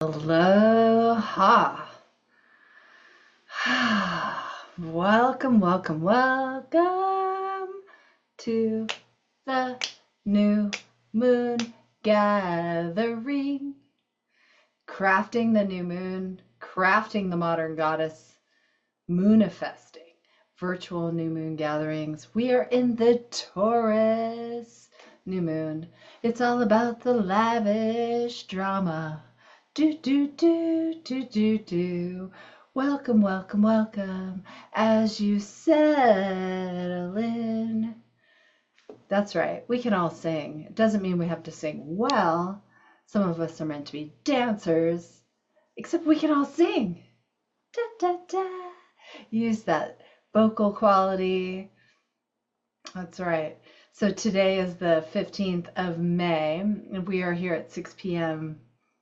Aloha. Welcome, welcome, welcome to the new moon gathering. Crafting the new moon, crafting the modern goddess, moonifesting, virtual new moon gatherings. We are in the Taurus new moon. It's all about the lavish drama. Do, do, do, do, do, do. Welcome, welcome, welcome as you settle in. That's right, we can all sing. It doesn't mean we have to sing well. Some of us are meant to be dancers, except we can all sing. Da, da, da. Use that vocal quality. That's right. So today is the 15th of May, and we are here at 6 p.m.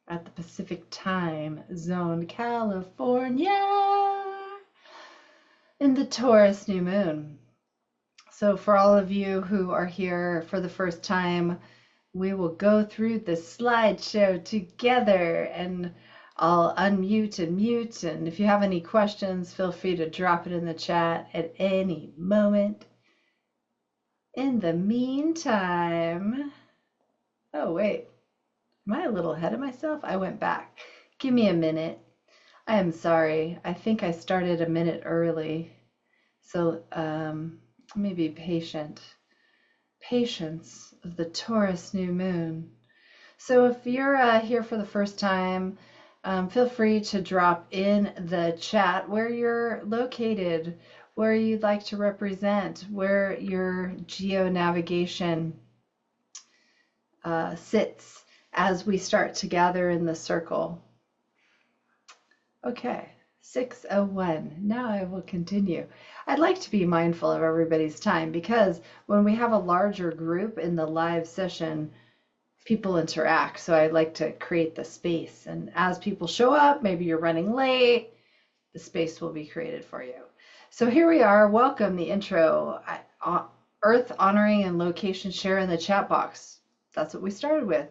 at the Pacific Time Zone, California, in the Taurus new moon. So for all of you who are here for the first time, we will go through the slideshow together, and I'll unmute and mute. And if you have any questions, feel free to drop it in the chat at any moment. In the meantime, oh wait, am I a little ahead of myself? I went back. Give me a minute. I am sorry. I think I started a minute early. So let me be patient. Patience of the Taurus new moon. So if you're here for the first time, feel free to drop in the chat where you're located, where you'd like to represent, where your geo-navigation sits as we start to gather in the circle. Okay, 6:01. Now I will continue. I'd like to be mindful of everybody's time because when we have a larger group in the live session, people interact. So I like to create the space. And as people show up, maybe you're running late, the space will be created for you. So here we are. Welcome, the intro. Earth honoring and location share in the chat box. That's what we started with.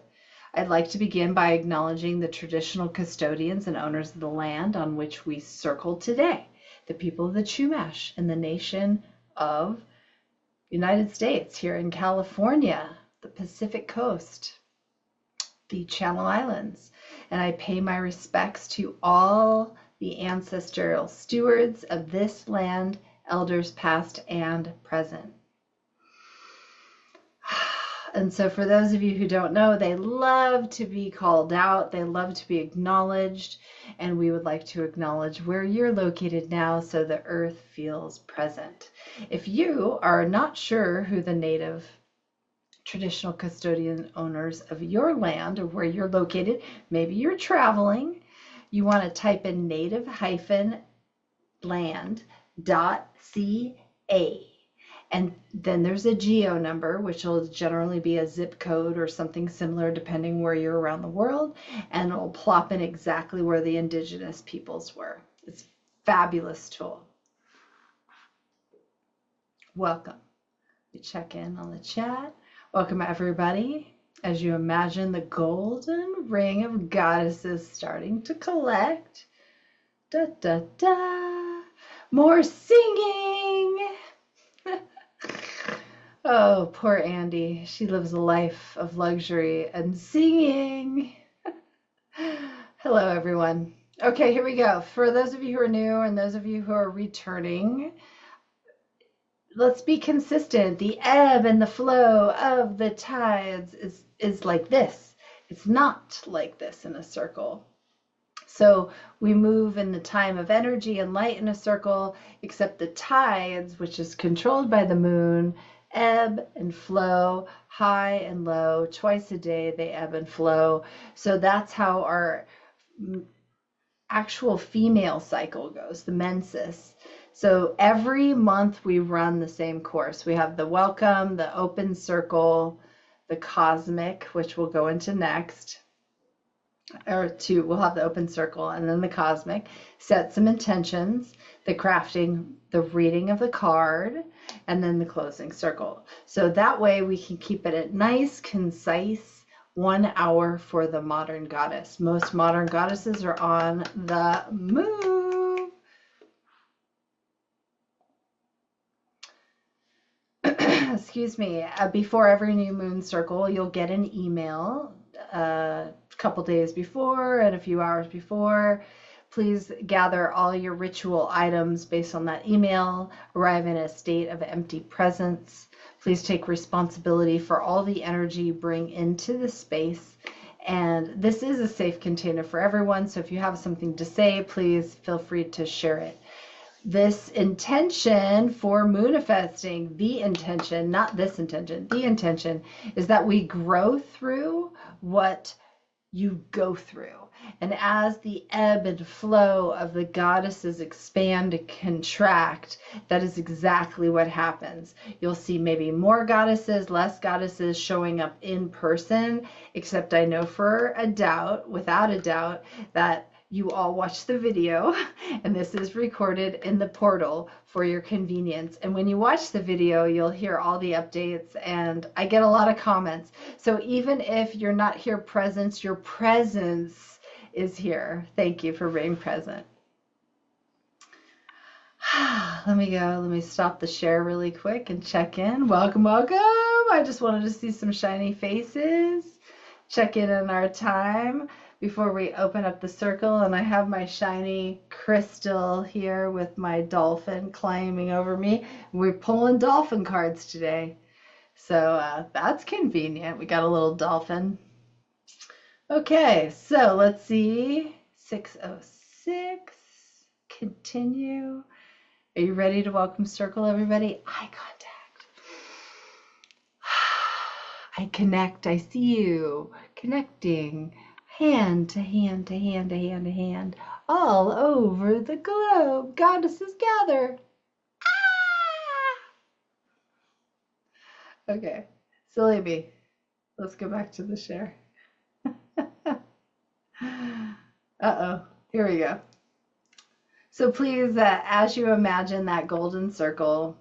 I'd like to begin by acknowledging the traditional custodians and owners of the land on which we circle today, the people of the Chumash and the nation of United States here in California, the Pacific Coast, the Channel Islands, and I pay my respects to all the ancestral stewards of this land, elders past and present. And so for those of you who don't know, they love to be called out, they love to be acknowledged, and we would like to acknowledge where you're located now so the earth feels present. If you are not sure who the native traditional custodian owners of your land or where you're located, maybe you're traveling, you want to type in native-land.ca. And then there's a geo number, which will generally be a zip code or something similar depending where you're around the world, and it'll plop in exactly where the indigenous peoples were. It's a fabulous tool. Welcome. We check in on the chat. Welcome everybody. As you imagine the golden ring of goddesses starting to collect. Da da da. More singing. Oh, poor Andy. She lives a life of luxury and singing. Hello, everyone. Okay, here we go. For those of you who are new and those of you who are returning, let's be consistent. The ebb and the flow of the tides is like this. It's not like this in a circle. So we move in the time of energy and light in a circle, except the tides, which is controlled by the moon, ebb and flow, high and low. Twice a day they ebb and flow. So that's how our actual female cycle goes, the menses. So every month we run the same course. We have the welcome, the open circle, the cosmic, which we'll go into next. We'll have the open circle and then the cosmic, set some intentions, the crafting, the reading of the card, and then the closing circle. So that way we can keep it nice, concise, 1 hour for the modern goddess. Most modern goddesses are on the move. Excuse me. Before every new moon circle, you'll get an email a couple days before and a few hours before. Please gather all your ritual items based on that email. Arrive in a state of empty presence. Please take responsibility for all the energy you bring into the space. And this is a safe container for everyone. So if you have something to say, please feel free to share it. This intention for Moonifesting, the intention, not this intention, the intention is that we grow through what you go through. And as the ebb and flow of the goddesses expand and contract, that is exactly what happens. You'll see maybe more goddesses, less goddesses showing up in person, except I know for a doubt, without a doubt, that you all watch the video, and this is recorded in the portal for your convenience. And when you watch the video, you'll hear all the updates, and I get a lot of comments. So even if you're not here present, your presence is here. Thank you for being present. Let me go. Let me stop the share really quick and check in. Welcome, welcome. I just wanted to see some shiny faces. Check in on our time before we open up the circle, and I have my shiny crystal here with my dolphin climbing over me. We're pulling dolphin cards today, so that's convenient. We got a little dolphin. Okay, so let's see. 606. Continue. Are you ready to welcome circle, everybody? Eye contact. I connect. I see you. Connecting. Hand to hand to hand to hand to hand, all over the globe. Goddesses gather. Ah! Okay, silly me. Let's go back to the share. Uh-oh, here we go. So please, as you imagine that golden circle,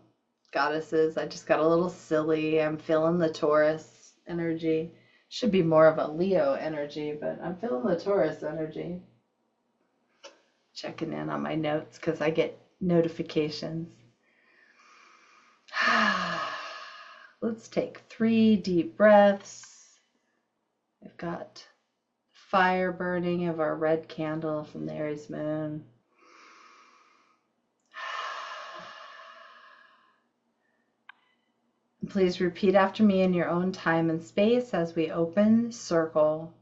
goddesses, I just got a little silly. I'm feeling the Taurus energy. Should be more of a Leo energy, but I'm feeling the Taurus energy. Checking in on my notes because I get notifications. Let's take 3 deep breaths. I've got fire burning of our red candle from the Aries moon. Please repeat after me in your own time and space as we open circle.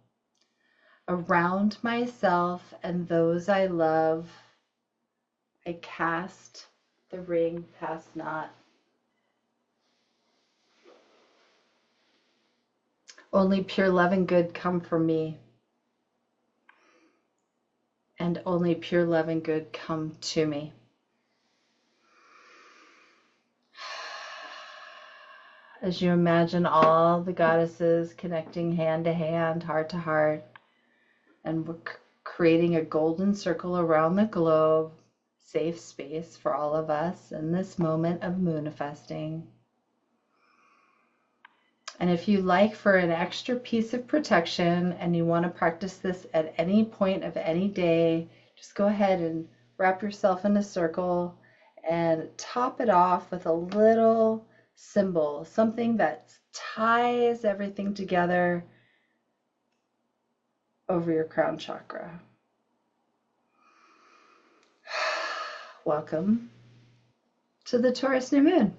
Around myself and those I love, I cast the ring past not. Only pure love and good come from me. And only pure love and good come to me. As you imagine all the goddesses connecting hand to hand, heart to heart, and we're creating a golden circle around the globe, safe space for all of us in this moment of Moonifesting. And if you like, for an extra piece of protection and you want to practice this at any point of any day, just go ahead and wrap yourself in a circle and top it off with a little symbol, something that ties everything together over your crown chakra. Welcome to the Taurus new moon.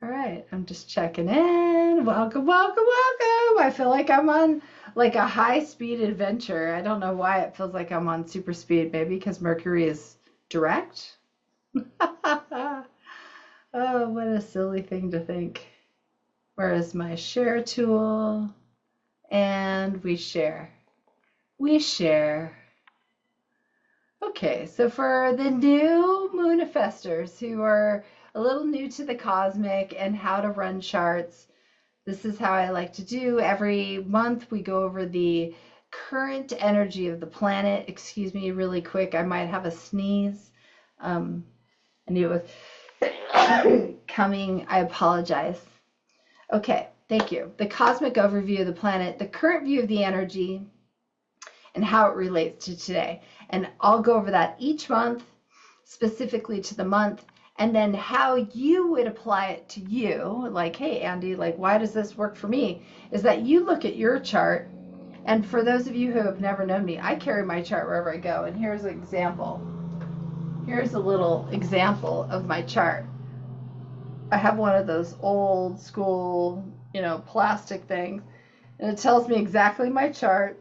All right, I'm just checking in. Welcome, welcome, welcome. I feel like I'm on like a high-speed adventure. I don't know why it feels like I'm on super speed, maybe because Mercury is direct. Oh, what a silly thing to think. Where is my share tool? And we share. We share. Okay, so for the new Moonifesters who are a little new to the cosmic and how to run charts, this is how I like to do. Every month we go over the current energy of the planet. Excuse me really quick, I might have a sneeze. I knew coming. I apologize. Okay, thank you. The cosmic overview of the planet, the current view of the energy, and how it relates to today. And I'll go over that each month, specifically to the month, and then how you would apply it to you. Like, hey, Andy, like, why does this work for me? Is that you look at your chart. And for those of you who have never known me, I carry my chart wherever I go. And here's an example. Here's a little example of my chart. I have one of those old school, plastic things, and it tells me exactly my chart.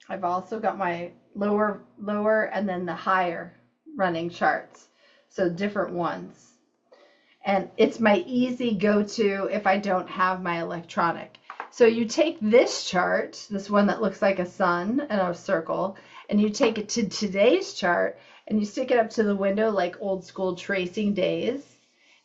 I've also got my lower, and then the higher running charts. So different ones. And it's my easy go-to if I don't have my electronic. So you take this chart, this one that looks like a sun and a circle, and you take it to today's chart and you stick it up to the window like old school tracing days,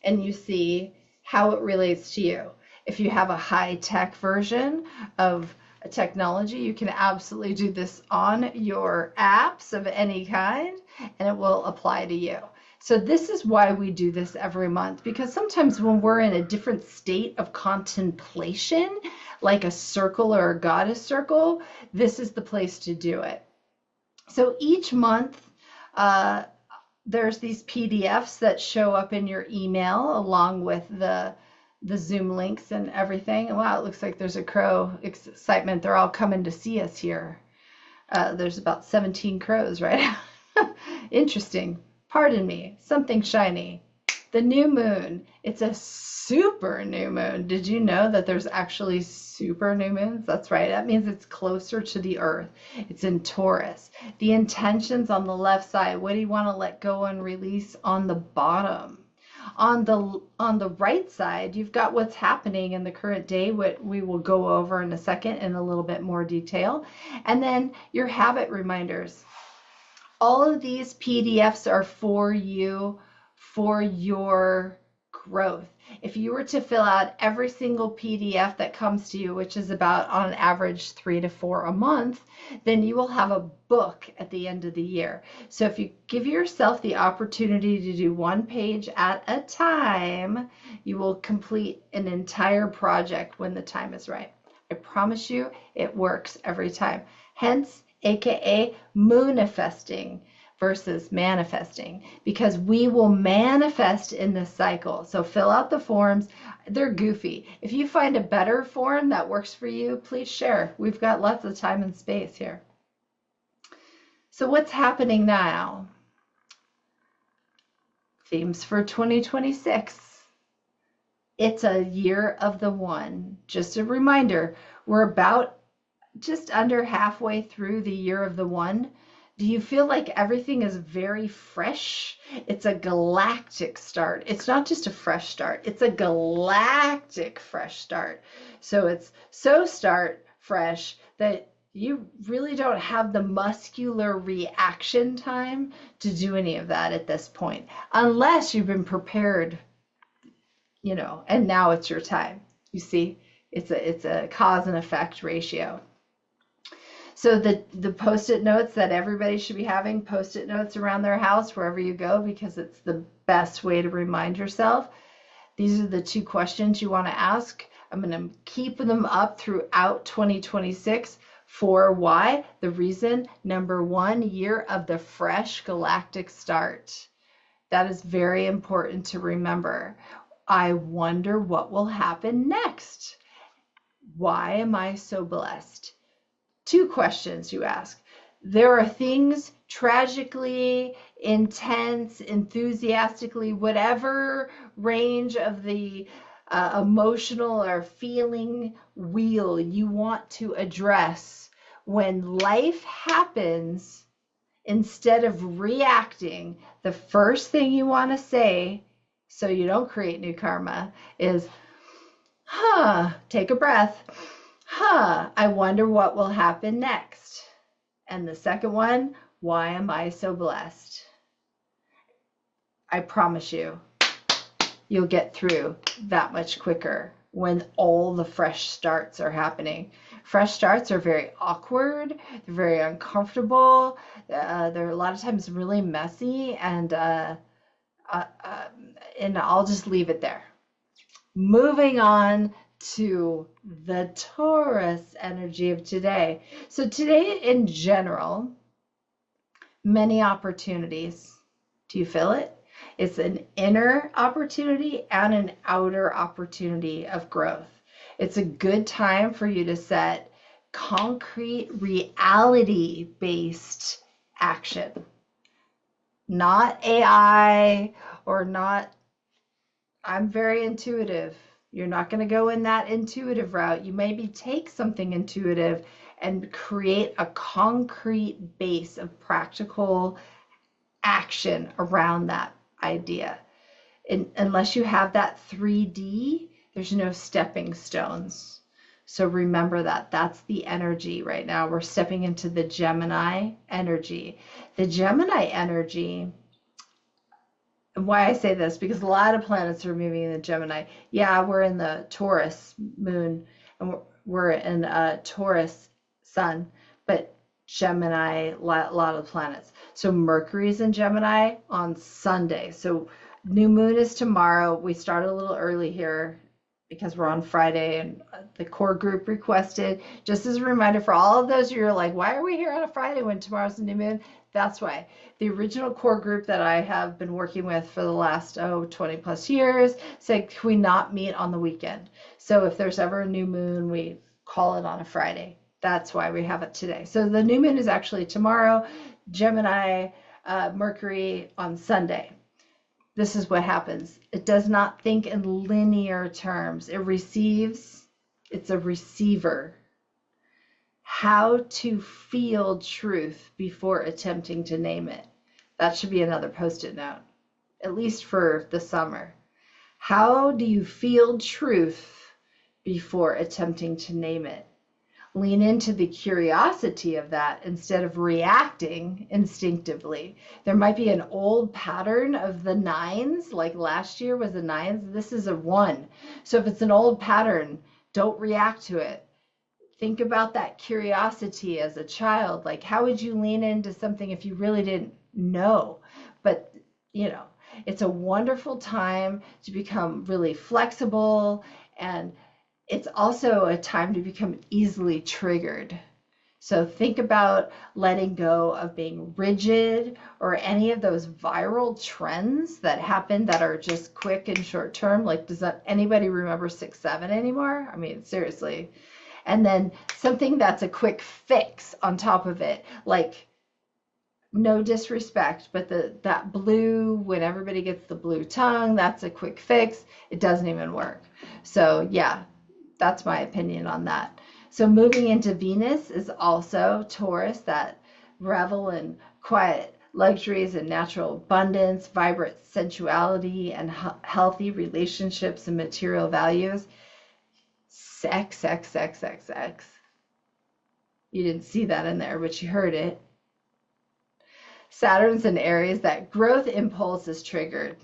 and you see how it relates to you. If you have a high-tech version of a technology, you can absolutely do this on your apps of any kind, and it will apply to you. So this is why we do this every month, because sometimes when we're in a different state of contemplation, like a circle or a goddess circle, this is the place to do it. So each month, there's these PDFs that show up in your email along with the Zoom links and everything. Wow, it looks like there's a crow excitement. They're all coming to see us here. There's about 17 crows right now. Interesting. Pardon me, something shiny. The new moon. It's a super new moon. Did you know that there's actually super new moons? That's right. That means it's closer to the earth. It's in Taurus. The intentions on the left side. What do you want to let go and release on the bottom? On the right side, you've got what's happening in the current day, what we will go over in a second in a little bit more detail. And then your habit reminders. All of these PDFs are for you, for your growth. If you were to fill out every single PDF that comes to you, which is about on average 3 to 4 a month, then you will have a book at the end of the year. So if you give yourself the opportunity to do one page at a time, you will complete an entire project when the time is right. I promise you, it works every time. Hence, AKA Moonifesting versus manifesting, because we will manifest in this cycle. So fill out the forms. They're goofy. If you find a better form that works for you, please share. We've got lots of time and space here. So what's happening now? Themes for 2026. It's a year of the one. Just a reminder, we're about just under halfway through the year of the one. Do you feel like everything is very fresh? It's a galactic start. It's not just a fresh start. It's a galactic fresh start. So it's so start fresh that you really don't have the muscular reaction time to do any of that at this point, unless you've been prepared, and now it's your time. You see, it's a cause and effect ratio. So the post-it notes that everybody should be having, post-it notes around their house, wherever you go, because it's the best way to remind yourself. These are the 2 questions you want to ask. I'm going to keep them up throughout 2026. For why? The reason, number 1, year of the fresh galactic start. That is very important to remember. I wonder what will happen next. Why am I so blessed? 2 questions you ask. There are things tragically, intense, enthusiastically, whatever range of the emotional or feeling wheel you want to address. When life happens, instead of reacting, the first thing you want to say, so you don't create new karma, is, take a breath. I wonder what will happen next. And the second one, why am I so blessed? I promise you, you'll get through that much quicker when all the fresh starts are happening. Fresh starts are very awkward, they're very uncomfortable, they're a lot of times really messy, and And I'll just leave it there. Moving on to the Taurus energy of today. So today in general, many opportunities. Do you feel it? It's an inner opportunity and an outer opportunity of growth. It's a good time for you to set concrete, reality based action, not AI or not. I'm very intuitive. You're not going to go in that intuitive route. You maybe take something intuitive and create a concrete base of practical action around that idea. Unless you have that 3D, there's no stepping stones. So remember that. That's the energy right now. We're stepping into the Gemini energy. The Gemini energy, and why I say this, because a lot of planets are moving in the Gemini. Yeah, we're in the Taurus moon, and we're in a Taurus sun, but Gemini, a lot of planets. So Mercury's in Gemini on Sunday. So new moon is tomorrow. We started a little early here because we're on Friday, and the core group requested, just as a reminder for all of those who are like, why are we here on a Friday when tomorrow's the new moon? That's why. The original core group that I have been working with for the last 20 plus years said, can we not meet on the weekend? So if there's ever a new moon, we call it on a Friday. That's why we have it today. So the new moon is actually tomorrow, Gemini, Mercury on Sunday. This is what happens. It does not think in linear terms. It receives, it's a receiver. How to feel truth before attempting to name it. That should be another post-it note, at least for the summer. How do you feel truth before attempting to name it? Lean into the curiosity of that instead of reacting instinctively. There might be an old pattern of the nines, like last year was a nines. This is a one. So if it's an old pattern, don't react to it. Think about that curiosity as a child. Like, how would you lean into something if you really didn't know? But, it's a wonderful time to become really flexible, and it's also a time to become easily triggered. So think about letting go of being rigid or any of those viral trends that happen that are just quick and short term. Like, does anybody remember 6-7 anymore? I mean, seriously. And then something that's a quick fix on top of it, like, no disrespect, but that blue, when everybody gets the blue tongue, that's a quick fix. It doesn't even work. So yeah, that's my opinion on that. So moving into Venus is also Taurus, that revel in quiet luxuries and natural abundance, vibrant sensuality, and healthy relationships and material values. Sex. You didn't see that in there, but you heard it. Saturn's in Aries, that growth impulse is triggered.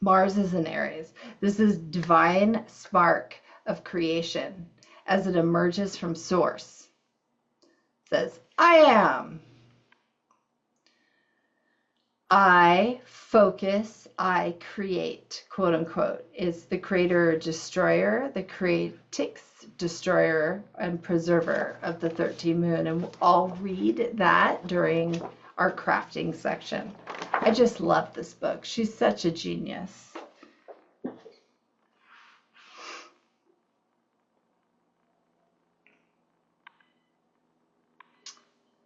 Mars is in Aries. This is divine spark of creation as it emerges from source. It says, I am. I focus, I create, quote unquote, is the creator destroyer, the creatix destroyer and preserver of the 13th moon. And I'll read that during our crafting section. I just love this book. She's such a genius.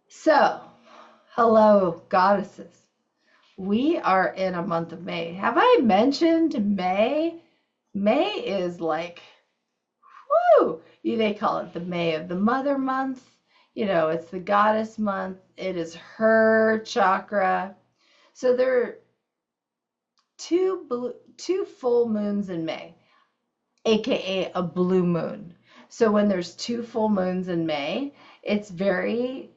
So, hello, goddesses. We are in a month of May. Have I mentioned May? May is like, whoo! They call it the May of the Mother month. It's the goddess month. It is her chakra. So there are two full moons in May, aka a blue moon. So when there's two full moons in May, it's very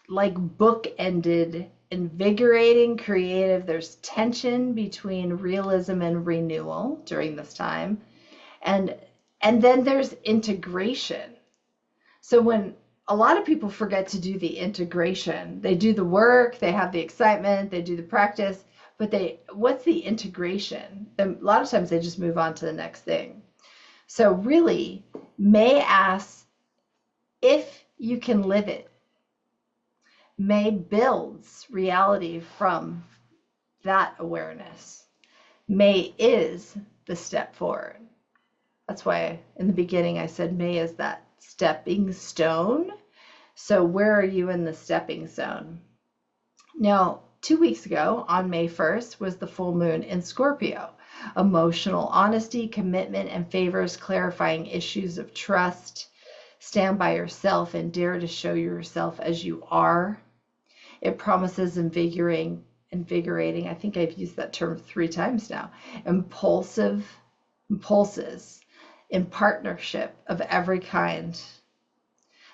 like book-ended, invigorating, creative. There's tension between realism and renewal during this time. And then there's integration. So when a lot of people forget to do the integration, they do the work, they have the excitement, they do the practice, but what's the integration? A lot of times they just move on to the next thing. So really, May asks if you can live it. May builds reality from that awareness. May is the step forward. That's why in the beginning I said May is that stepping stone. So where are you in the stepping stone? Now, 2 weeks ago on May 1st was the full moon in Scorpio. Emotional honesty, commitment, and favors, clarifying issues of trust. Stand by yourself and dare to show yourself as you are. It promises invigorating. I think I've used that term 3 times now. Impulses in partnership of every kind.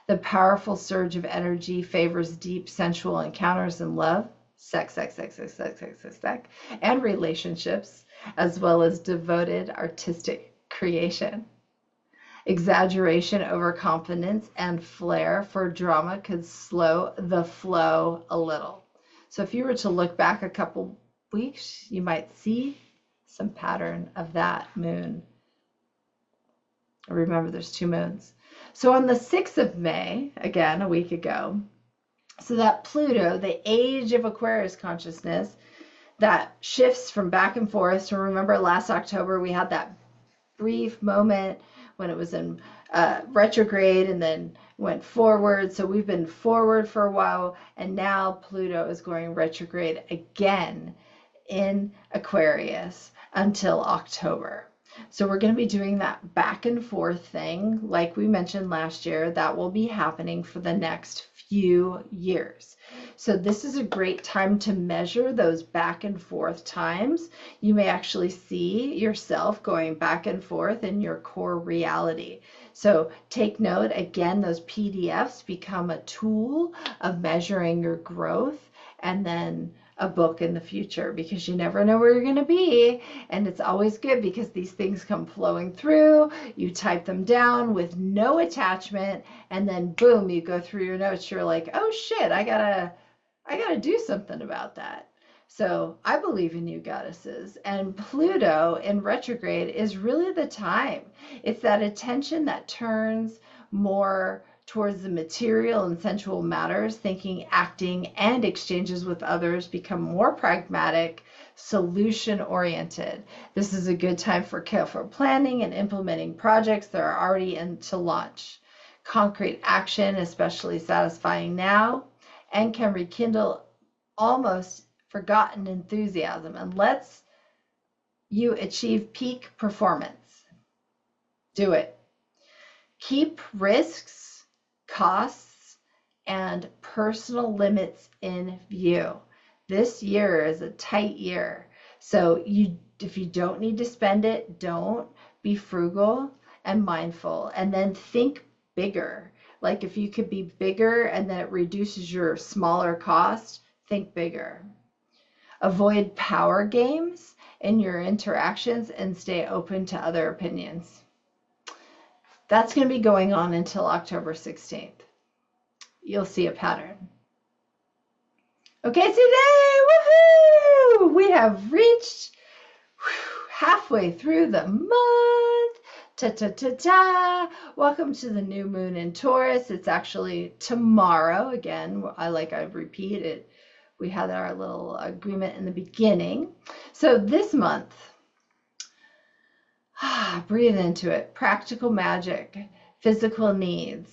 The powerful surge of energy favors deep sensual encounters in love, sex, and relationships, as well as devoted artistic creation. Exaggeration, overconfidence, and flair for drama could slow the flow a little. So if you were to look back a couple weeks, you might see some pattern of that moon. Remember, there's 2 moons. So on the 6th of May, again, a week ago, so that Pluto, the age of Aquarius consciousness, that shifts from back and forth. So remember last October, we had that brief moment when it was in retrograde and then went forward. So we've been forward for a while, and now Pluto is going retrograde again in Aquarius until October. So we're going to be doing that back and forth thing, like we mentioned last year. That will be happening for the next few years. So this is a great time to measure those back and forth times. You may actually see yourself going back and forth in your core reality. So take note, again, those PDFs become a tool of measuring your growth, and then a book in the future, because you never know where you're going to be. And it's always good because these things come flowing through. You type them down with no attachment, and then boom, you go through your notes. You're like, oh shit, I gotta do something about that. So I believe in you, goddesses. And Pluto in retrograde is really the time. It's that attention that turns more towards the material and sensual matters. Thinking, acting, and exchanges with others become more pragmatic, solution-oriented. This is a good time for careful planning and implementing projects that are already into launch. Concrete action, especially satisfying now, and can rekindle almost forgotten enthusiasm and lets you achieve peak performance. Do it. Keep risks, costs, and personal limits in view. This year is a tight year. So if you don't need to spend it, don't. Be frugal and mindful, and then think bigger. Like if you could be bigger and then it reduces your smaller cost, think bigger. Avoid power games in your interactions and stay open to other opinions. That's going to be going on until October 16th. You'll see a pattern. Okay, today, woohoo! We have reached halfway through the month. Ta-ta-ta-ta. Welcome to the new moon in Taurus. It's actually tomorrow. Again, I repeat it. We had our little agreement in the beginning. So this month, breathe into it. Practical magic, physical needs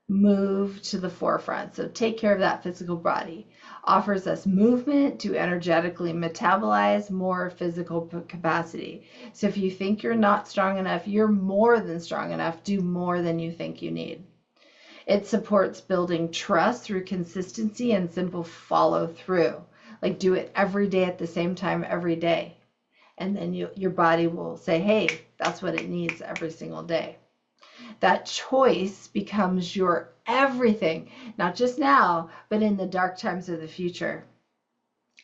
move to the forefront. So take care of that physical body. Offers us movement to energetically metabolize more physical capacity. So if you think you're not strong enough, you're more than strong enough. Do more than you think you need. It supports building trust through consistency and simple follow through. Like do it every day at the same time every day. And then your body will say, hey, that's what it needs every single day. That choice becomes your everything, not just now, but in the dark times of the future.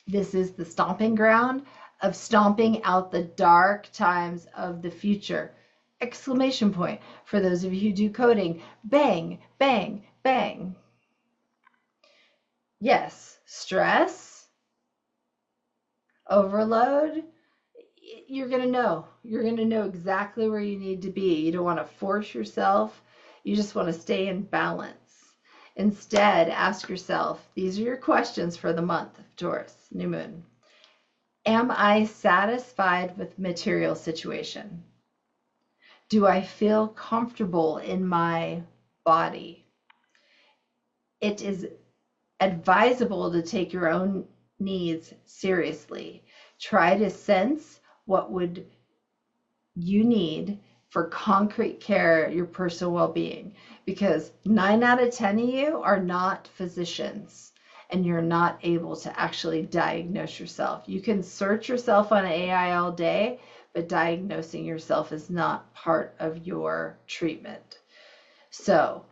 This is the stomping ground of stomping out the dark times of the future. Exclamation point for those of you who do coding. Bang, bang, bang. Yes, stress, overload, you're going to know. You're going to know exactly where you need to be. You don't want to force yourself. You just want to stay in balance. Instead, ask yourself, these are your questions for the month of Taurus, new moon. Am I satisfied with material situation? Do I feel comfortable in my body? It is advisable to take your own needs seriously. Try to sense what would you need for concrete care, your personal well-being, because 9 out of 10 of you are not physicians and you're not able to actually diagnose yourself. You can search yourself on AI all day, but diagnosing yourself is not part of your treatment. So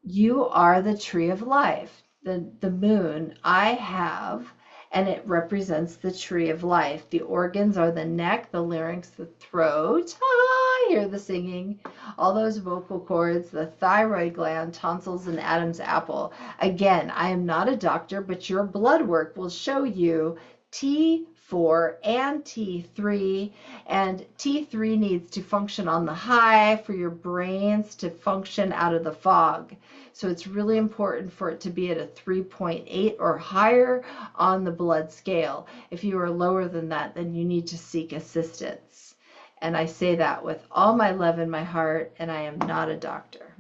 you are the tree of life. The moon I have, and it represents the tree of life. The organs are the neck, the larynx, the throat. I hear the singing, all those vocal cords, the thyroid gland, tonsils, and Adam's apple. Again, I am not a doctor, but your blood work will show you T4 and T3, and T3 needs to function on the high for your brains to function out of the fog. So it's really important for it to be at a 3.8 or higher on the blood scale. If you are lower than that, then you need to seek assistance. And I say that with all my love in my heart, and I am not a doctor.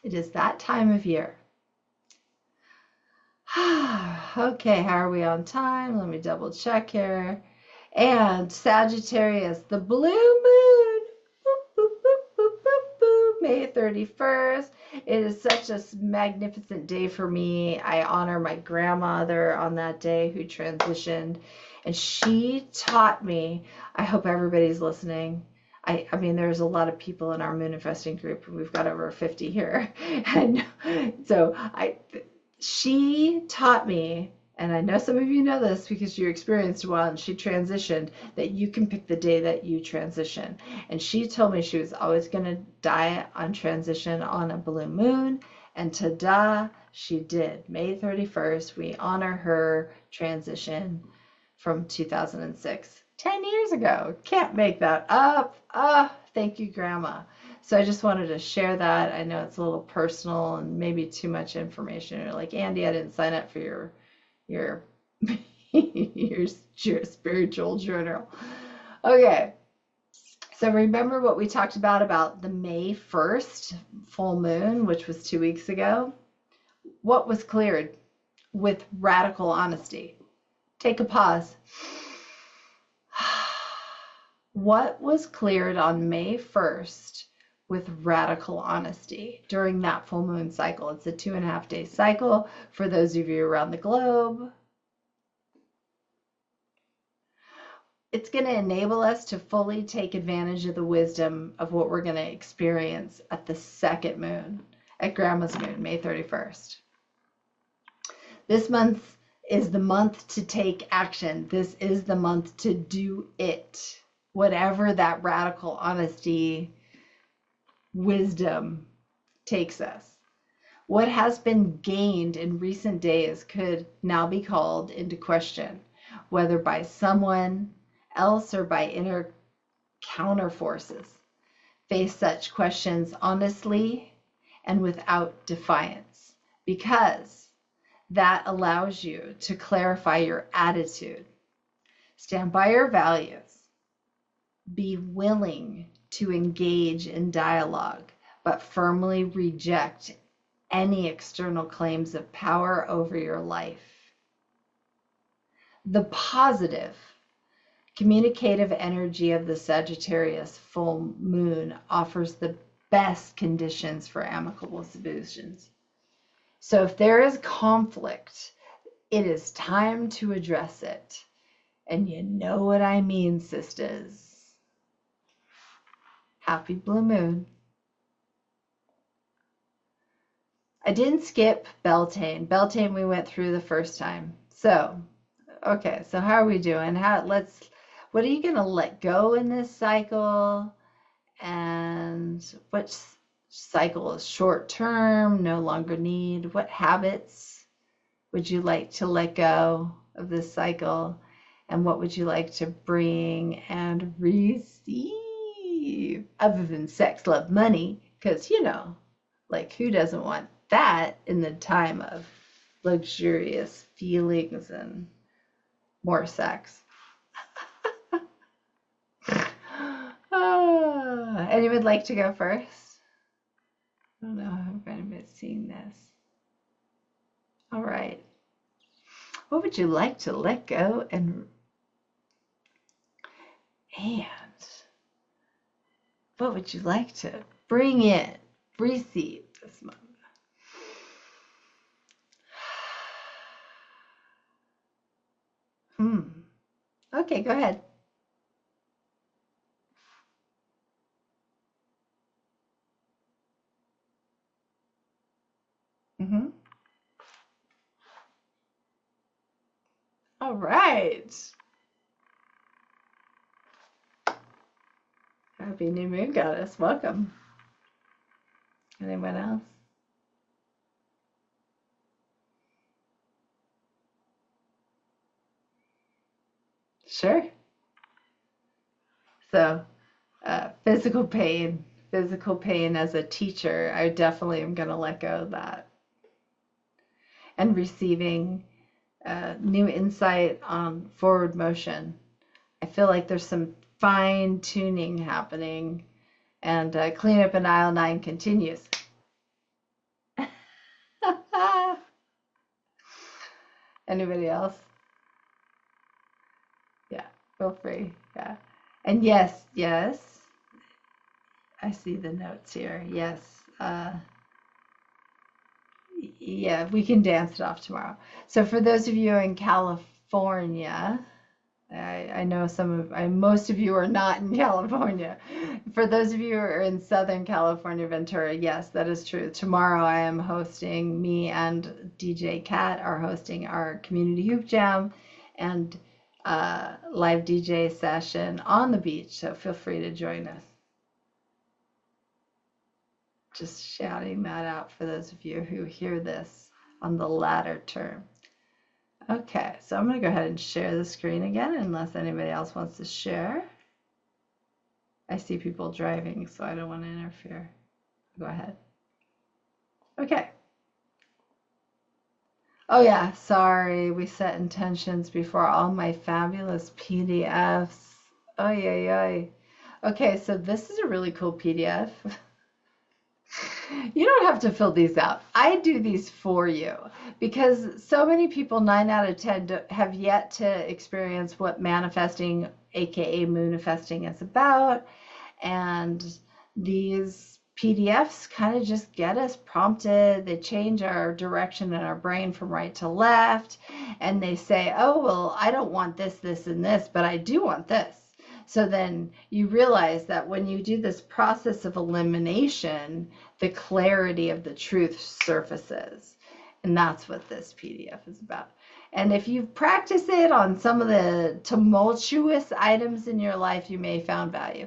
It is that time of year. Okay, how are we on time? Let me double check here. And Sagittarius, the blue moon, boop, boop, boop, boop, boop, boop, May 31st. It is such a magnificent day for me. I honor my grandmother on that day who transitioned, and she taught me, I hope everybody's listening. I mean, there's a lot of people in our Moonifesting group. We've got over 50 here. And so she taught me, and I know some of you know this because you experienced one, and she transitioned, that you can pick the day that you transition. And she told me she was always going to die on transition on a blue moon, and ta-da, she did. May 31st, we honor her transition from 2006. 10 years ago. Can't make that up. Thank you, Grandma. So I just wanted to share that. I know it's a little personal and maybe too much information. You're like, Andy, I didn't sign up for your your spiritual journal. Okay. So remember what we talked about the May 1st full moon, which was 2 weeks ago? What was cleared with radical honesty? Take a pause. What was cleared on May 1st with radical honesty during that full moon cycle? It's a 2.5 day cycle for those of you around the globe. It's going to enable us to fully take advantage of the wisdom of what we're going to experience at the second moon, at Grandma's moon, May 31st. This month is the month to take action. This is the month to do it. Whatever that radical honesty wisdom takes us. What has been gained in recent days could now be called into question, whether by someone else or by inner counter forces. Face such questions honestly and without defiance, because that allows you to clarify your attitude. Stand by your values. Be willing to engage in dialogue, but firmly reject any external claims of power over your life. The positive, communicative energy of the Sagittarius full moon offers the best conditions for amicable solutions. So if there is conflict, it is time to address it. And you know what I mean, sisters. Happy blue moon. I didn't skip Beltane. Beltane we went through the first time. So, okay, so how are we doing? What are you going to let go in this cycle? And what cycle is short term, no longer need? What habits would you like to let go of this cycle? And what would you like to bring and receive? Other than sex, love, money. Because, like who doesn't want that in the time of luxurious feelings and more sex? Anyone like to go first? I don't know if anybody's seen this. All right. What would you like to let go and what would you like to bring in, receive this month? Okay, go ahead. All right. Happy New Moon, Goddess. Welcome. Anyone else? Sure. So, physical pain as a teacher, I definitely am going to let go of that. And receiving new insight on forward motion. I feel like there's some fine tuning happening, and cleanup in aisle 9 continues. Anybody else? Yeah, feel free. Yeah. And yes, I see the notes here. Yes. Yeah, we can dance it off tomorrow. So for those of you in California, I know most of you are not in California. For those of you who are in Southern California, Ventura, yes, that is true. Tomorrow I am hosting, me and DJ Kat are hosting our community hoop jam and live DJ session on the beach. So feel free to join us. Just shouting that out for those of you who hear this on the latter term. Okay, so I'm going to go ahead and share the screen again unless anybody else wants to share. I see people driving, so I don't want to interfere. Go ahead. Okay. Oh yeah, sorry, we set intentions before all my fabulous PDFs. Oy, oy, oy. Okay, so this is a really cool PDF. You don't have to fill these out. I do these for you because so many people, 9 out of 10, have yet to experience what manifesting, aka Moonifesting, is about. And these PDFs kind of just get us prompted. They change our direction in our brain from right to left. And they say, oh, well, I don't want this, this, and this, but I do want this. So then you realize that when you do this process of elimination, the clarity of the truth surfaces. And that's what this PDF is about. And if you practice it on some of the tumultuous items in your life, you may have found value.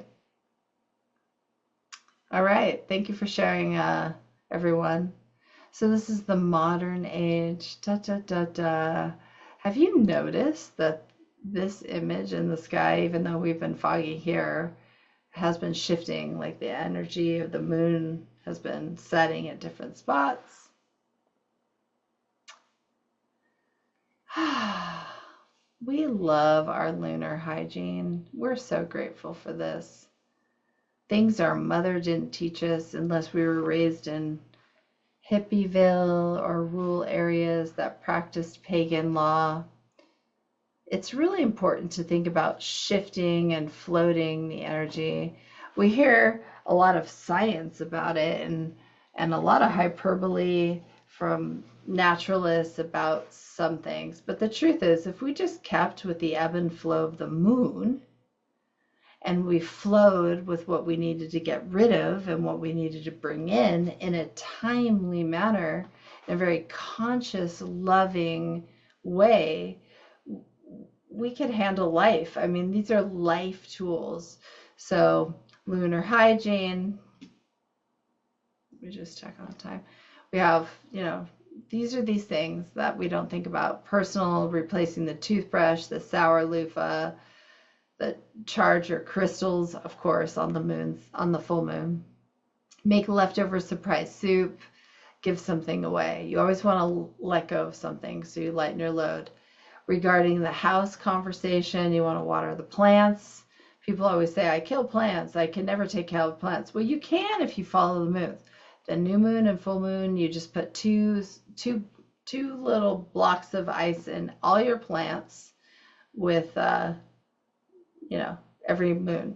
All right. Thank you for sharing, everyone. So this is the modern age. Da, da, da, da. Have you noticed that this image in the sky, even though we've been foggy here, has been shifting? Like the energy of the moon has been setting at different spots. We love our lunar hygiene. We're so grateful for this. Things our mother didn't teach us unless we were raised in Hippieville or rural areas that practiced pagan law. It's really important to think about shifting and floating the energy. We hear a lot of science about it and a lot of hyperbole from naturalists about some things. But the truth is, if we just kept with the ebb and flow of the moon and we flowed with what we needed to get rid of and what we needed to bring in a timely manner, in a very conscious, loving way, we could handle life. I mean, these are life tools. So lunar hygiene, we just check on the time. We have, these are these things that we don't think about. Personal, replacing the toothbrush, the sour loofah, the charger crystals, of course, on the full moon. Make leftover surprise soup, give something away. You always want to let go of something so you lighten your load. Regarding the house conversation, you want to water the plants. People always say, I kill plants. I can never take care of plants. Well, you can if you follow the moon. The new moon and full moon, you just put two little blocks of ice in all your plants with, every moon.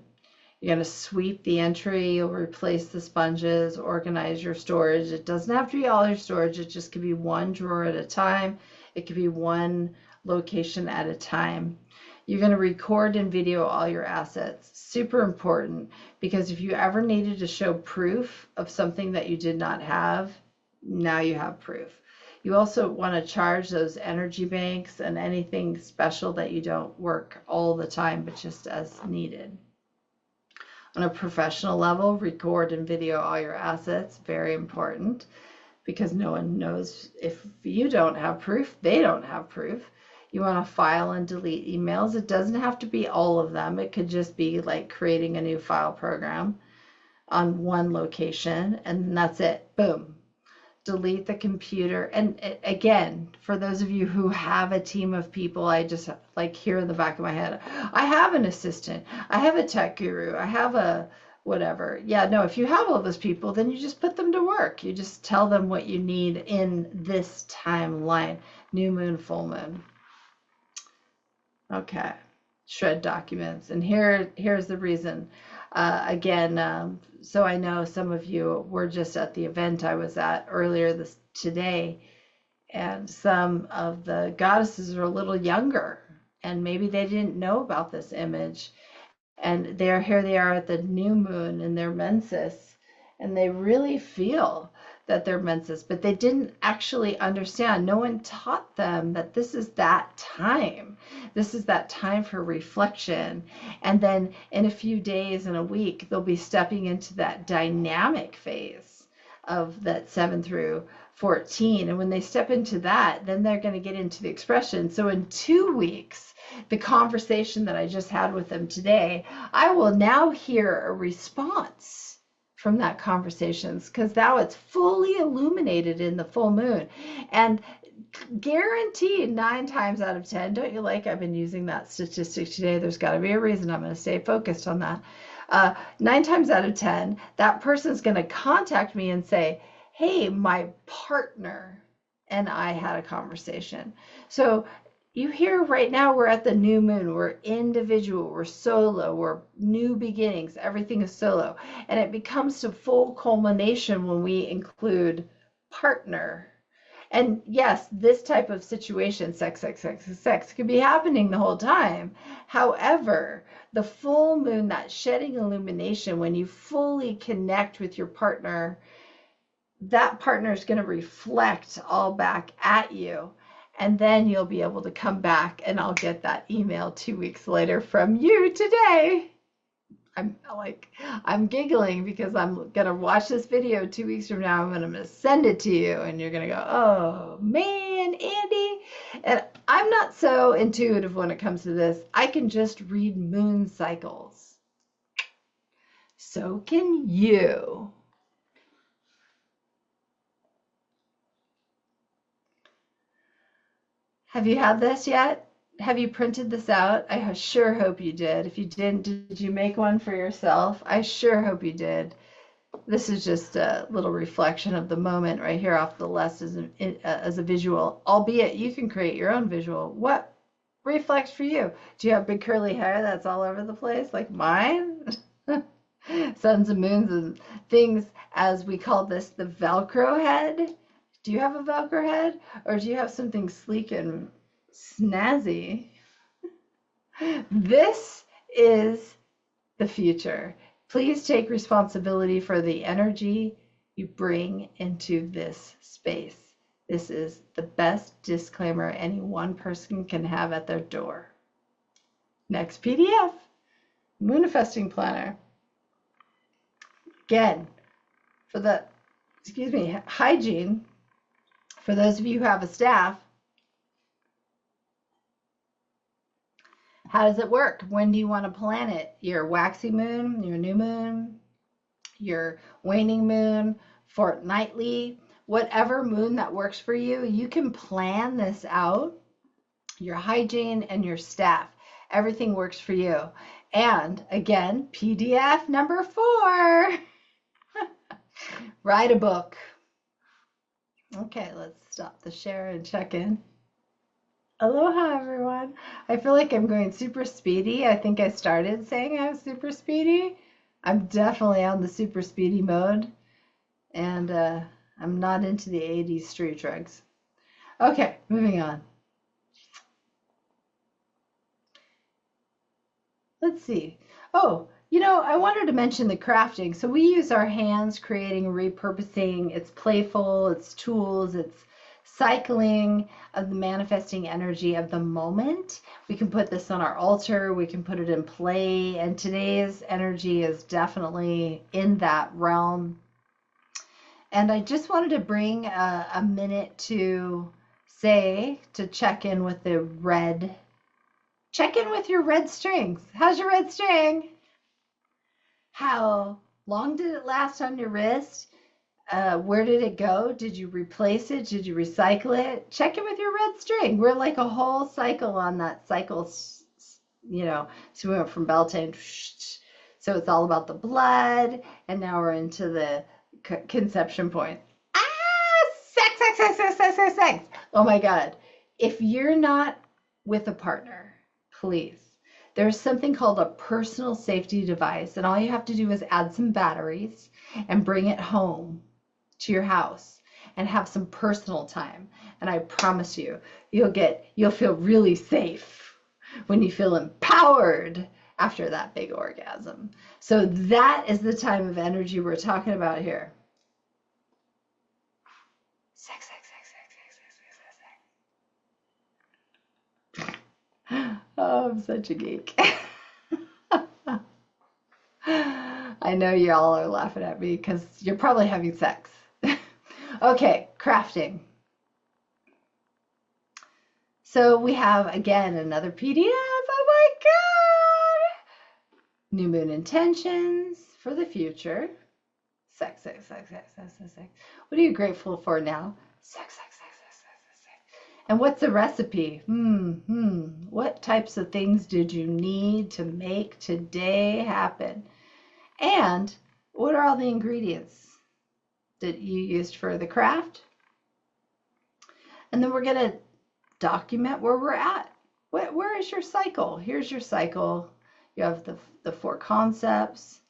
You're going to sweep the entry, you'll replace the sponges, organize your storage. It doesn't have to be all your storage. It just could be one drawer at a time. It could be one location at a time. You're going to record and video all your assets. Super important, because if you ever needed to show proof of something that you did not have, now you have proof. You also want to charge those energy banks and anything special that you don't work all the time, but just as needed. On a professional level, record and video all your assets. Very important, because no one knows. If you don't have proof, they don't have proof. You want to file and delete emails. It doesn't have to be all of them. It could just be like creating a new file program on one location, and that's it. Boom. Delete the computer. And again, for those of you who have a team of people, I just like here in the back of my head, I have an assistant, I have a tech guru, I have a whatever. Yeah, no, if you have all those people, then you just put them to work. You just tell them what you need in this timeline. New moon, full moon. Okay, shred documents. And here's the reason. So I know some of you were just at the event I was at earlier today, and some of the goddesses are a little younger, and maybe they didn't know about this image, and here they are at the new moon in their menses, and they really feel that they're menses, but they didn't actually understand. No one taught them that this is that time. This is that time for reflection. And then in a few days, in a week, they'll be stepping into that dynamic phase of that 7 through 14. And when they step into that, then they're going to get into the expression. So in 2 weeks, the conversation that I just had with them today, I will now hear a response from that conversations, because now it's fully illuminated in the full moon. And guaranteed 9 times out of 10, don't you like I've been using that statistic today? There's got to be a reason. I'm going to stay focused on that. 9 times out of 10, that person's going to contact me and say, hey, my partner and I had a conversation. So you hear right now, we're at the new moon, we're individual, we're solo, we're new beginnings, everything is solo. And it becomes to full culmination when we include partner. And yes, this type of situation, sex, could be happening the whole time. However, the full moon, that shedding illumination, when you fully connect with your partner, that partner is going to reflect all back at you. And then you'll be able to come back and I'll get that email 2 weeks later from you today. I'm giggling because I'm going to watch this video 2 weeks from now. I'm going to send it to you and you're going to go, oh man, Andy. And I'm not so intuitive when it comes to this. I can just read moon cycles. So can you. Have you had this yet? Have you printed this out? I sure hope you did. If you didn't, did you make one for yourself? I sure hope you did. This is just a little reflection of the moment right here off the left as a visual, albeit you can create your own visual. What reflects for you? Do you have big curly hair that's all over the place like mine? Suns and moons and things, as we call this, the Velcro head. Do you have a Velcro head, or do you have something sleek and snazzy? This is the future. Please take responsibility for the energy you bring into this space. This is the best disclaimer any one person can have at their door. Next PDF, Moonifesting Planner. Again, for the, hygiene, For those of you who have a staff, how does it work? When do you want to plan it? Your waxy moon, your new moon, your waning moon, fortnightly, whatever moon that works for you, you can plan this out. Your hygiene and your staff, everything works for you. And again, PDF number 4. Write a book. Okay, let's stop the share and check in. Aloha, everyone. I feel like I'm going super speedy. I think I started saying I was super speedy. I'm definitely on the super speedy mode. And I'm not into the 80s street drugs. Okay, moving on. Let's see. Oh, I wanted to mention the crafting. So we use our hands creating, repurposing. It's playful, it's tools, it's cycling of the manifesting energy of the moment. We can put this on our altar, we can put it in play, and today's energy is definitely in that realm. And I just wanted to bring a minute to check in with the red. Check in with your red strings. How's your red string? How long did it last on your wrist? Where did it go? Did you replace it? Did you recycle it? Check in with your red string. We're like a whole cycle on that cycle, so we went from Beltane, so it's all about the blood, and now we're into the conception point. Sex. Oh my God. If you're not with a partner, please. There's something called a personal safety device, and all you have to do is add some batteries and bring it home to your house and have some personal time. And I promise you, you'll feel really safe when you feel empowered after that big orgasm. So that is the time of energy we're talking about here. Sex. Oh, I'm such a geek. I know y'all are laughing at me because you're probably having sex. Okay, crafting. So we have, again, another PDF. Oh my God! New moon intentions for the future. Sex. What are you grateful for now? Sex. And what's the recipe? What types of things did you need to make today happen? And what are all the ingredients that you used for the craft? And then we're going to document where we're at. Where is your cycle? Here's your cycle. You have the 4 concepts.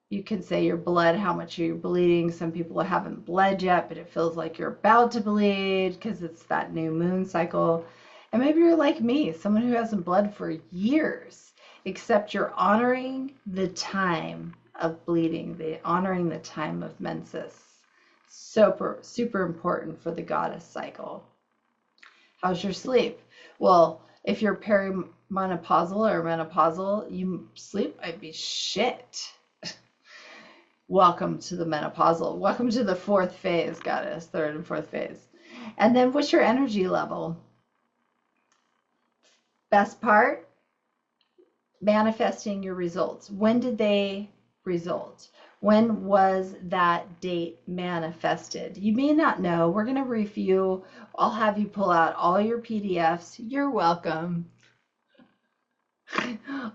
You can say your blood, how much are you bleeding? Some people haven't bled yet, but it feels like you're about to bleed because it's that new moon cycle. And maybe you're like me, someone who hasn't bled for years, except you're honoring the time of bleeding, honoring the time of menses. Super important for the goddess cycle. How's your sleep? Well, if you're perimenopausal or menopausal, your sleep might be shit. Welcome to the menopausal. Welcome to the 4th phase, goddess, 3rd and 4th phase. And then what's your energy level? Best part, manifesting your results. When did they result? When was that date manifested? You may not know. We're going to review. I'll have you pull out all your PDFs. You're welcome.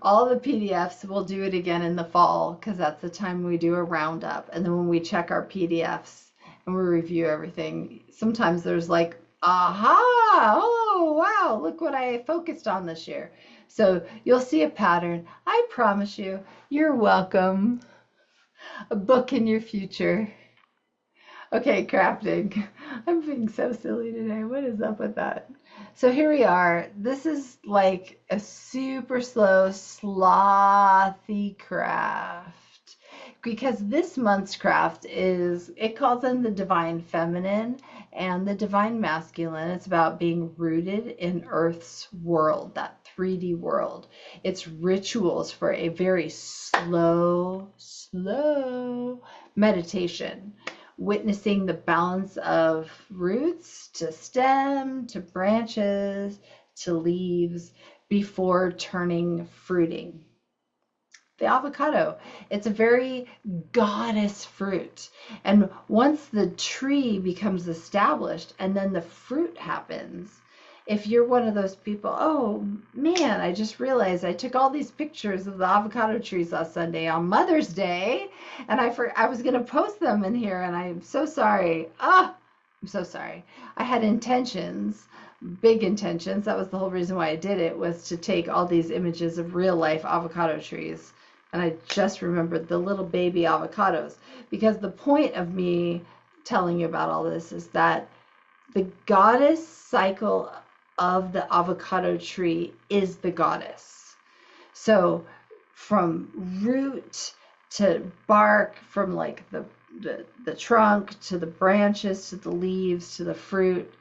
All the PDFs, we'll do it again in the fall because that's the time we do a roundup. And then when we check our PDFs and we review everything, sometimes there's like, aha, oh, wow, look what I focused on this year. So you'll see a pattern. I promise you, you're welcome. A book in your future. Okay, crafting. I'm being so silly today. What is up with that? So here we are. This is like a super slow, slothy craft because this month's craft it calls in the divine feminine and the divine masculine. It's about being rooted in Earth's world, that 3D world. It's rituals for a very slow meditation witnessing the balance of roots to stem to branches to leaves before turning fruiting. The avocado, it's a very goddess fruit. And once the tree becomes established and then the fruit happens, if you're one of those people, oh man, I just realized I took all these pictures of the avocado trees last Sunday on Mother's Day, and I was going to post them in here, and I'm so sorry. I'm so sorry. I had intentions, big intentions. That was the whole reason why I did it, was to take all these images of real life avocado trees. And I just remembered the little baby avocados, because the point of me telling you about all this is that the goddess cycle of the avocado tree is the goddess. So from root to bark, from like the trunk to the branches to the leaves to the fruit,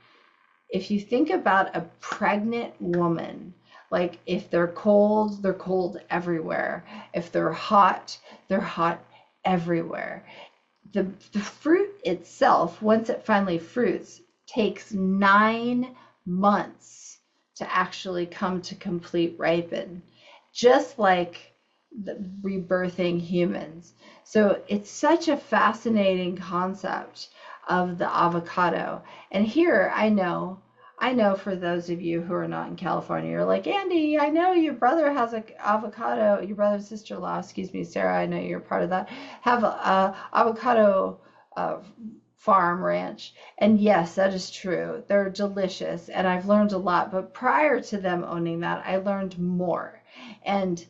if you think about a pregnant woman, like if they're cold everywhere. If they're hot everywhere. The fruit itself, once it finally fruits, takes 9 months to actually come to complete ripen, just like the rebirthing humans. So it's such a fascinating concept of the avocado. And here, I know for those of you who are not in California, you're like, Andy, I know your brother has an avocado, your brother and sister-in-law, excuse me, Sarah, I know you're part of that, have a avocado farm ranch. And yes, that is true. They're delicious, and I've learned a lot. But prior to them owning that, I learned more. And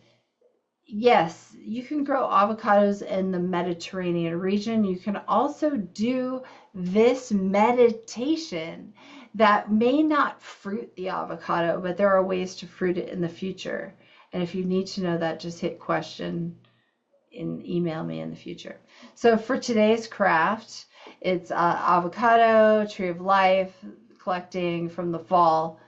yes, you can grow avocados in the Mediterranean region. You can also do this meditation that may not fruit the avocado, but there are ways to fruit it in the future. And if you need to know that, just hit question and email me in the future. So for today's craft, it's avocado, tree of life, collecting from the fall,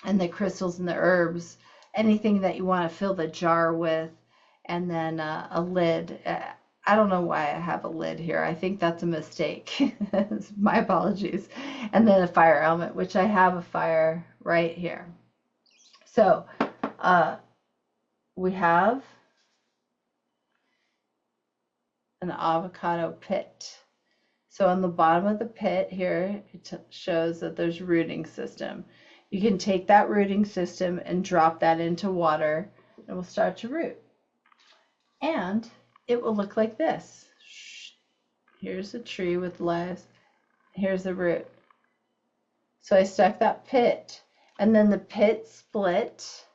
and the crystals and the herbs, anything that you want to fill the jar with, and then a lid. I don't know why I have a lid here. I think that's a mistake. My apologies. And then a fire element, which I have a fire right here. So we have an avocado pit. So on the bottom of the pit here, it shows that there's rooting system. You can take that rooting system and drop that into water, and it will start to root. And it will look like this. Here's a tree with leaves. Here's the root. So I stuck that pit, and then the pit split,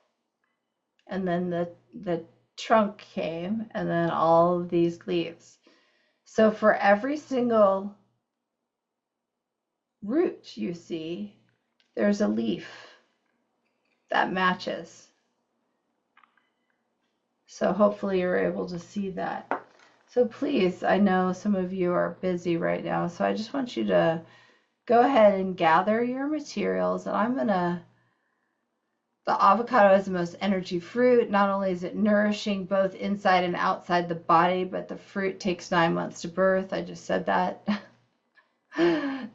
and then the trunk came, and then all of these leaves. So for every single root you see, there's a leaf that matches. So hopefully you're able to see that. So please, I know some of you are busy right now, so I just want you to go ahead and gather your materials. And the avocado is the most energy fruit. Not only is it nourishing both inside and outside the body, but the fruit takes 9 months to birth. I just said that.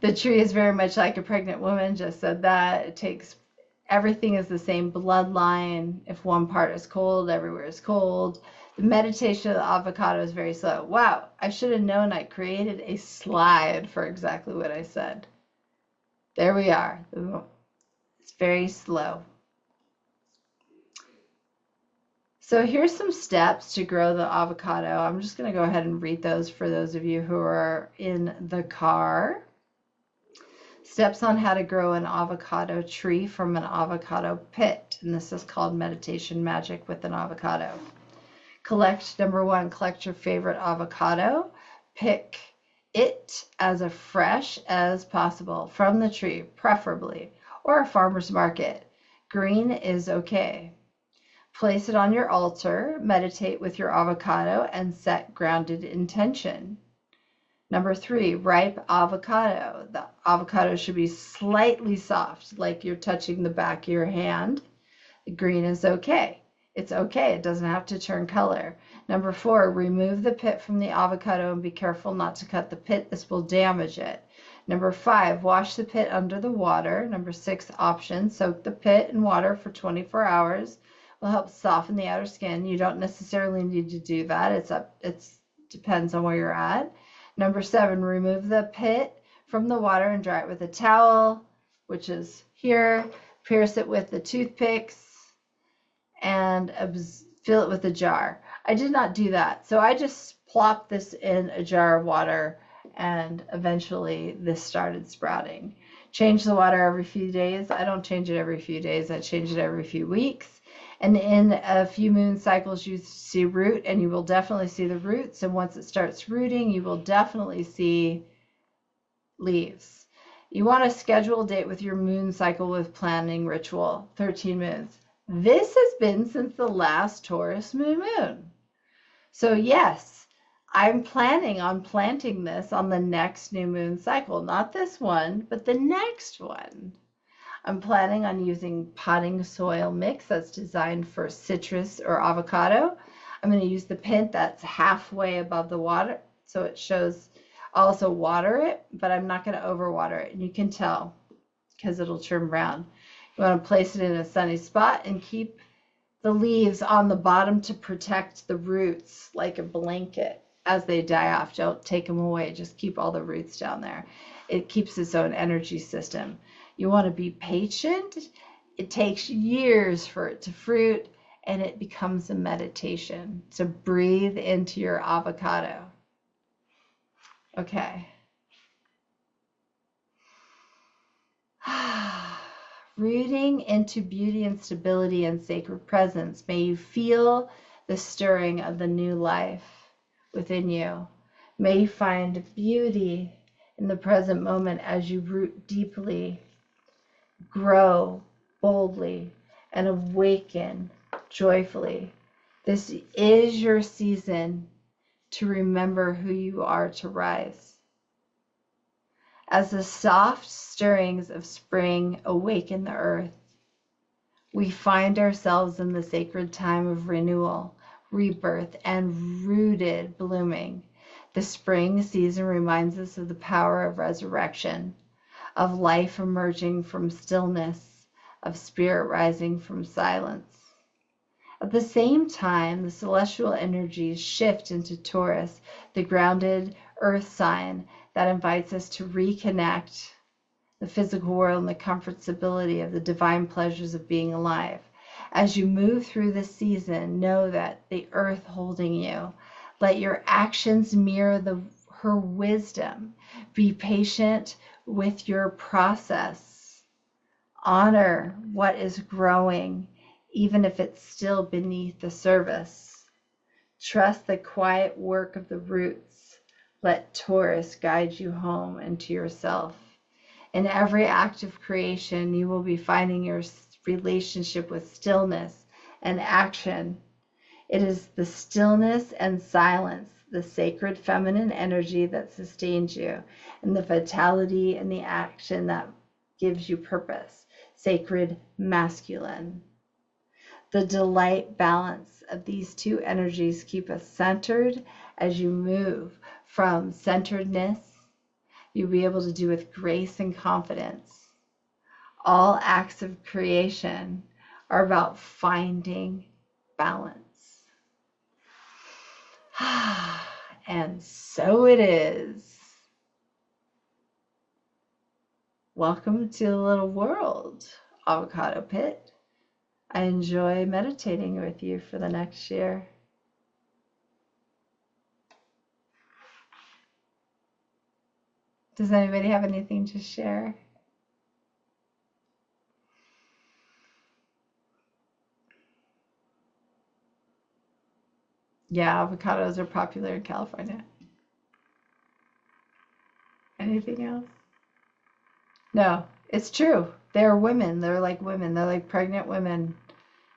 The tree is very much like a pregnant woman, just said that. It takes, everything is the same bloodline. If one part is cold, everywhere is cold. The meditation of the avocado is very slow. Wow, I should have known. I created a slide for exactly what I said. There we are. It's very slow. So here's some steps to grow the avocado. I'm just going to go ahead and read those for those of you who are in the car. Steps on how to grow an avocado tree from an avocado pit. And this is called Meditation Magic with an Avocado. Number 1, collect your favorite avocado. Pick it as fresh as possible from the tree, preferably, or a farmer's market. Green is okay. Place it on your altar, meditate with your avocado, and set grounded intention. Number 3, ripe avocado. The avocado should be slightly soft, like you're touching the back of your hand. The green is okay. It's okay. It doesn't have to turn color. Number 4, remove the pit from the avocado and be careful not to cut the pit. This will damage it. Number 5, wash the pit under the water. Number 6, option, soak the pit in water for 24 hours. Will help soften the outer skin. You don't necessarily need to do that. It depends on where you're at. Number 7, remove the pit from the water and dry it with a towel, which is here. Pierce it with the toothpicks and fill it with a jar. I did not do that. So I just plopped this in a jar of water and eventually this started sprouting. Change the water every few days. I don't change it every few days. I change it every few weeks. And in a few moon cycles, you see root, and you will definitely see the roots. And once it starts rooting, you will definitely see leaves. You want to schedule a date with your moon cycle with planning ritual, 13 moons. This has been since the last Taurus moon. So yes, I'm planning on planting this on the next new moon cycle. Not this one, but the next one. I'm planning on using potting soil mix that's designed for citrus or avocado. I'm going to use the pint that's halfway above the water, so it shows. I'll also water it, but I'm not going to overwater it. And you can tell because it'll turn brown. You want to place it in a sunny spot and keep the leaves on the bottom to protect the roots like a blanket as they die off. Don't take them away. Just keep all the roots down there. It keeps its own energy system. You want to be patient. It takes years for it to fruit, and it becomes a meditation. So breathe into your avocado. Okay. Rooting into beauty and stability and sacred presence. May you feel the stirring of the new life within you. May you find beauty in the present moment as you root deeply, grow boldly, and awaken joyfully. This is your season to remember who you are to rise. As the soft stirrings of spring awaken the earth, we find ourselves in the sacred time of renewal, rebirth, and rooted blooming. The spring season reminds us of the power of resurrection, of life emerging from stillness, of spirit rising from silence. At the same time, the celestial energies shift into Taurus, the grounded earth sign that invites us to reconnect the physical world and the comfortability of the divine pleasures of being alive. As you move through this season, know that the earth holding you. Let your actions mirror her wisdom. Be patient with your process. Honor what is growing, even if it's still beneath the surface. Trust the quiet work of the roots. Let Taurus guide you home and to yourself. In every act of creation, you will be finding your relationship with stillness and action. It is the stillness and silence, the sacred feminine energy that sustains you, and the vitality and the action that gives you purpose, sacred masculine. The delight balance of these two energies keep us centered. As you move from centeredness, you'll be able to do with grace and confidence. All acts of creation are about finding balance. And so it is. Welcome to the little world, Avocado Pit. I enjoy meditating with you for the next year. Does anybody have anything to share? Yeah, avocados are popular in California. Anything else? No, it's true. They're women. They're like women. They're like pregnant women.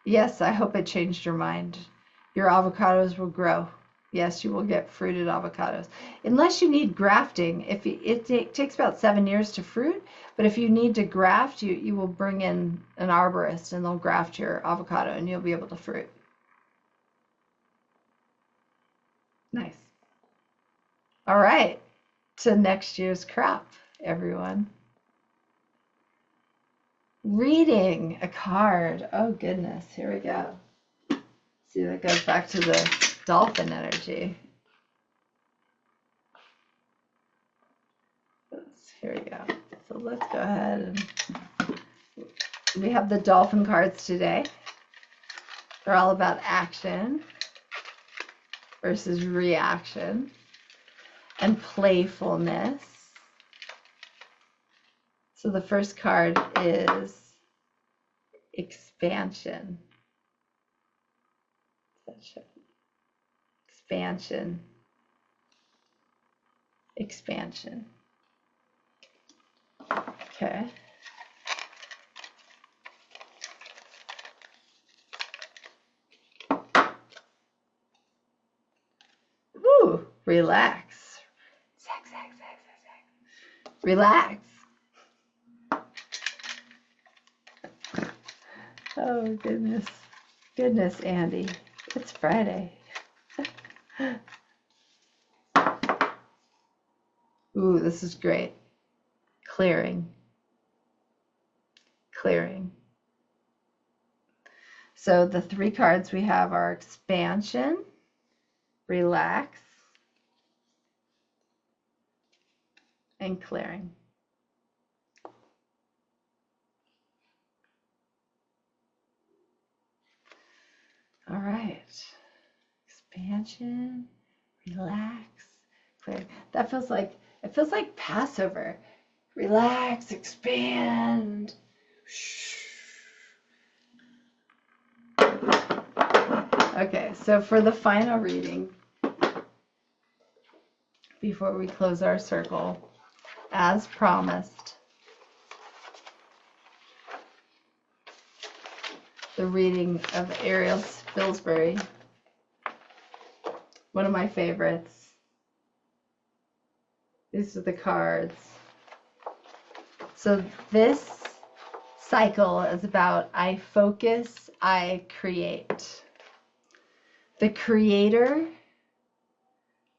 Yes, I hope it changed your mind. Your avocados will grow. Yes, you will get fruited avocados. Unless you need grafting. It takes about 7 years to fruit, but if you need to graft, you will bring in an arborist and they'll graft your avocado and you'll be able to fruit. Nice. All right. To next year's crop, everyone. Reading a card. Oh, goodness. Here we go. See, that goes back to the dolphin energy. Here we go. So let's go ahead and we have the dolphin cards today. They're all about action versus reaction and playfulness. So the first card is expansion. Expansion. Expansion. Okay. Ooh, relax. Relax. Oh, goodness. Goodness, Andy. It's Friday. Ooh, this is great. Clearing. Clearing. So the three cards we have are expansion, relax, and clearing. All right. Expansion, relax, clearing. That feels like, it feels like Passover. Relax, expand. Okay, so for the final reading, before we close our circle, as promised, the reading of Ariel Spilsbury, one of my favorites. These are the cards. So this cycle is about I focus, I create. The creator,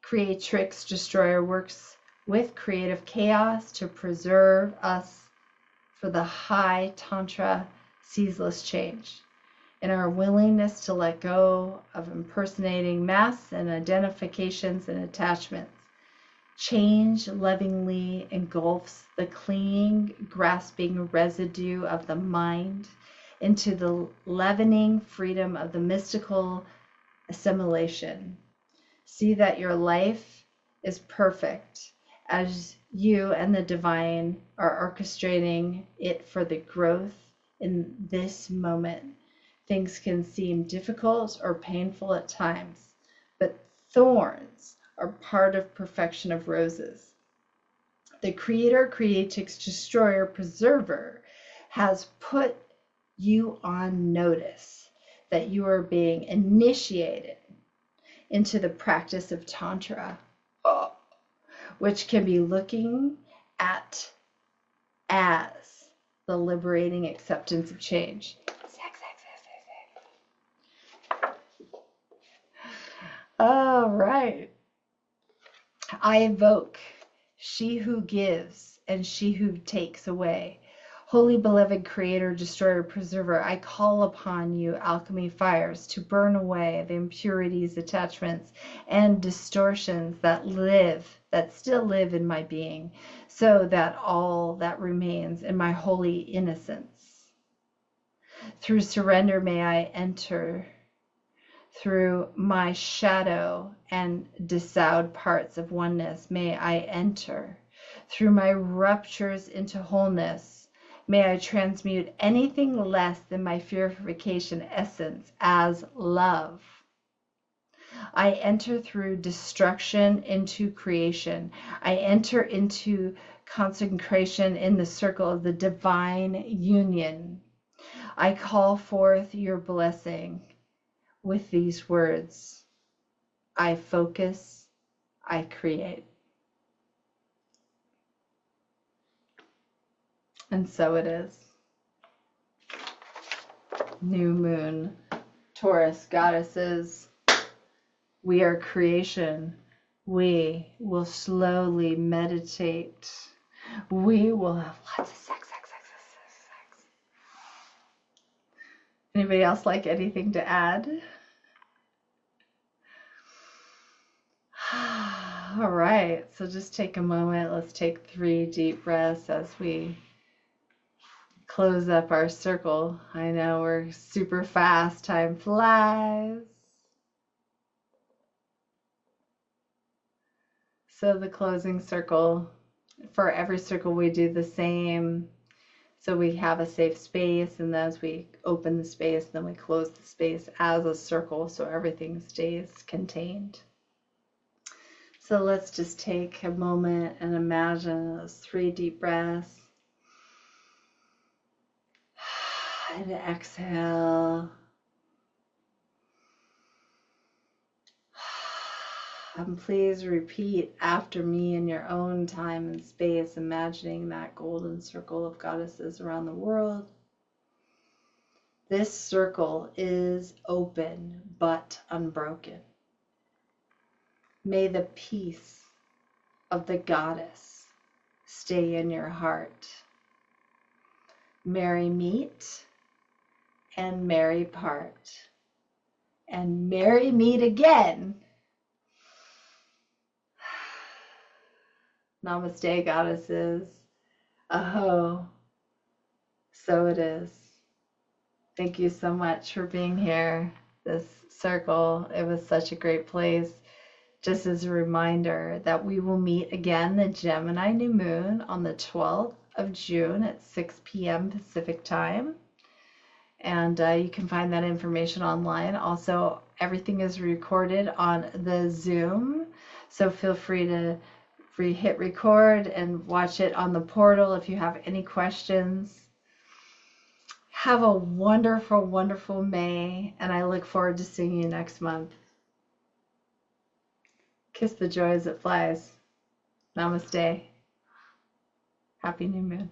creatrix, destroyer works with creative chaos to preserve us for the high tantra ceaseless change. In our willingness to let go of impersonating masks and identifications and attachments, change lovingly engulfs the clinging, grasping residue of the mind into the leavening freedom of the mystical assimilation. See that your life is perfect as you and the divine are orchestrating it for the growth in this moment. Things can seem difficult or painful at times, but thorns are part of perfection of roses. The creator, creatrix, destroyer, preserver has put you on notice that you are being initiated into the practice of Tantra, which can be looking at as the liberating acceptance of change. All right. I evoke she who gives and she who takes away. Holy beloved creator, destroyer, preserver, I call upon you, alchemy fires, to burn away the impurities, attachments, and distortions that still live in my being, so that all that remains in my holy innocence. Through surrender may I enter. Through my shadow and disavowed parts of oneness may I enter. Through my ruptures into wholeness may I transmute anything less than my purification essence as love. I enter through destruction into creation. I enter into consecration in the circle of the divine union. I call forth your blessing with these words. I focus, I create. And so it is. New moon, Taurus goddesses, We are creation. We will slowly meditate. We will have lots of sex, sex, sex, sex, sex, sex. Anybody else like anything to add? All right, so just take a moment. Let's take 3 deep breaths as we close up our circle. I know we're super fast. Time flies. So the closing circle, for every circle we do the same. So we have a safe space, and as we open the space, then we close the space as a circle so everything stays contained. So let's just take a moment and imagine those 3 deep breaths. And exhale. And please repeat after me in your own time and space, imagining that golden circle of goddesses around the world. This circle is open but unbroken. May the peace of the goddess stay in your heart. Merry meet and merry part, and merry meet again. Namaste, goddesses. Aho. So it is. Thank you so much for being here. This circle, it was such a great place. Just as a reminder that we will meet again the Gemini new moon on the 12th of June at 6 p.m. Pacific time. And you can find that information online. Also, everything is recorded on the Zoom. So feel free to hit record and watch it on the portal if you have any questions. Have a wonderful, wonderful May, and I look forward to seeing you next month. Kiss the joy as it flies. Namaste. Happy new moon.